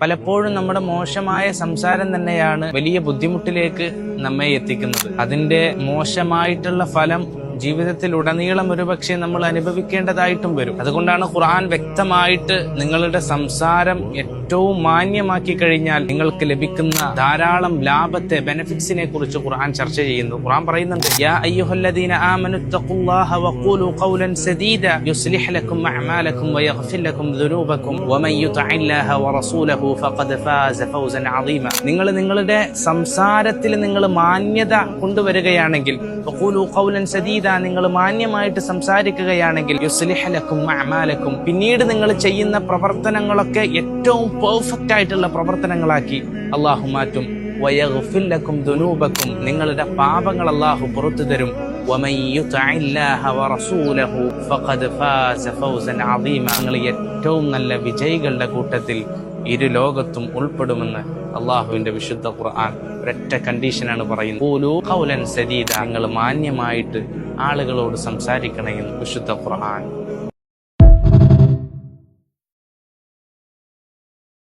പലപ്പോഴും നമ്മുടെ മോശമായ സംസാരം തന്നെയാണ് വലിയ ബുദ്ധിമുട്ടിലേക്ക് നമ്മെ എത്തിക്കുന്നത്. അതിന്റെ മോശമായിട്ടുള്ള ഫലം ജീവിതത്തിൽ ഉടനീളം ഒരുപക്ഷെ നമ്മൾ അനുഭവിക്കേണ്ടതായിട്ടും വരും. അതുകൊണ്ടാണ് ഖുർആൻ വ്യക്തമായിട്ട് നിങ്ങളുടെ സംസാരം ഏറ്റവും മാന്യമാക്കി കഴിഞ്ഞാൽ നിങ്ങൾക്ക് ലഭിക്കുന്ന ധാരാളം ലാഭത്തെ, ബെനിഫിറ്റ്സിനെ കുറിച്ച് ഖുർആൻ ചർച്ച ചെയ്യുന്നു. ഖുർആൻ പറയുന്നുണ്ട്, യാ അയ്യുഹല്ലദീന ആമനു തഖുല്ലാഹ വഖൂലു ഖൗലൻ സദീദ യുസ്ലിഹ് ലക്കും അഅമാലക്കും വയഗ്ഫിർ ലക്കും ദുനൂബക്കും വമൻ യുതഇല്ലാഹ വറസൂലഹു ഫഖദ് ഫാസ ഫൗസൻ അദീമ. നിങ്ങൾ നിങ്ങളുടെ സംസാരത്തിൽ നിങ്ങൾ മാന്യത കൊണ്ടുവരികയാണെങ്കിൽ, വഖൂലു ഖൗലൻ സദീദ, നിങ്ങൾ മാന്യമായിട്ട് സംസാരിക്കുകയാണെങ്കിൽ, യുസ്ലിഹ് ലക്കും അഅമാലക്കും, പിന്നീട് നിങ്ങൾ ചെയ്യുന്ന പ്രവർത്തനങ്ങളൊക്കെ ഏറ്റവും പെർഫെക്റ്റ് ആയിട്ടുള്ള പ്രവർത്തനങ്ങളാക്കി അള്ളാഹു മാറ്റും. വയഗ്ഫിർ ലക്കും ദുനൂബക്കും, നിങ്ങളുടെ പാപങ്ങൾ അള്ളാഹു പുറത്തു തരും. വമൻ യുതഇല്ലാഹ വറസൂലഹു ഫഖദ് ഫാസ ഫൗസൻ അദീമ, നിങ്ങൾ ഏറ്റവും നല്ല വിജയികളുടെ കൂട്ടത്തിൽ ഇരു ലോകത്തും ഉൾപ്പെടുമെന്ന് അള്ളാഹുവിന്റെ വിശുദ്ധ ഖുർആൻ ഒരൊറ്റ കണ്ടീഷനാണ് പറയുന്നത്, ഖൂലു ഖൗലൻ സദീദ, നിങ്ങൾ മാന്യമായിട്ട് ആളുകളോട് സംസാരിക്കണമെന്ന് വിശുദ്ധ ഖുർആൻ.